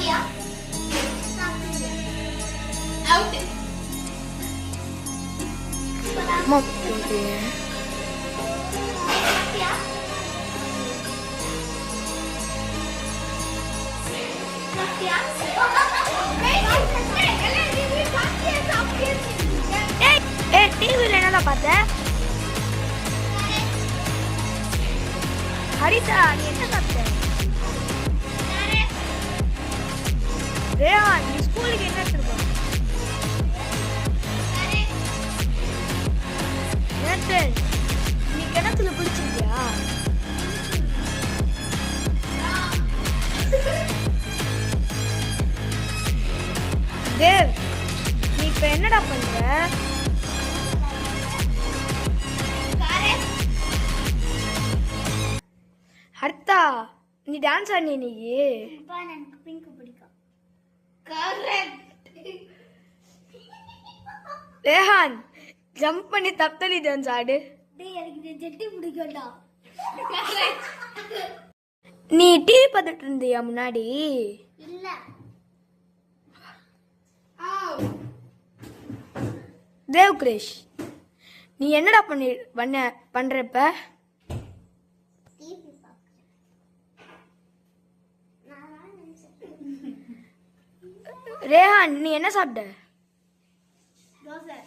சாப்பிட்டியா? அவுட். அம்மா போகுது. சாப்பிட்டியா? சாப்பிட்டியா? ஏய் டிவில என்னடா பார்த்த? ஹரிதா நீ என்ன சாப்பிட்ட? ரேஹான் நீ ஸ்கூலுக்கு என்ன எடுத்துட்டு போற? நேத்து நீ கிணத்துல குளிச்சிருக்கியா? தேவ் நீ இப்ப என்னடா பண்ற? ஹர்த்தா நீ டான்ஸ் ஆடினியா நீ? எனக்கு பிங்க் பிடிக்கும். கரெக்ட். ரேஹான் ஜம்ப் பண்ணி தப்தலி டான்ஸ் ஆடு. டேய் எனக்கு இந்த ஜெட்டி பிடிக்கும்டா. நீ டிவி பார்த்துட்டு இருந்தியா முன்னாடி? இல்ல. தேவ் கிரேஷ் நீ என்னடா பண்றப்ப? டிவி பார்க்கறேன். ரேஹான் நீ என்ன சாப்பிட்ட? தோசை.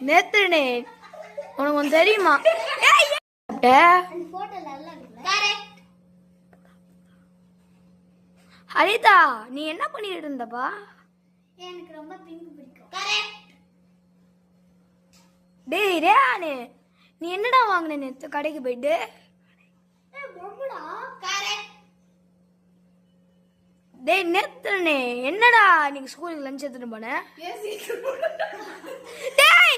நேத்துனே உனக்கு ஒன்று தெரியுமா? சாப்பிட்ட? அந்த போட்டோ நல்லா இருக்குல்ல? கரெக்ட். ஹரிதா நீ என்ன பண்ணிட்டு இருந்தப்பா? எனக்கு ரொம்ப பிங்க் பிடிக்கும். கரெக்ட். டேய் ரேஹானே நீ என்னடா வாங்கின நேத்து கடைக்கு போயிட்டு? ஏய் பொம்முடா. கரெக்ட். டேய் நேத்துனே என்னடா நீங்க ஸ்கூலுக்கு லஞ்ச் எடுத்துட்டு போன? டேய்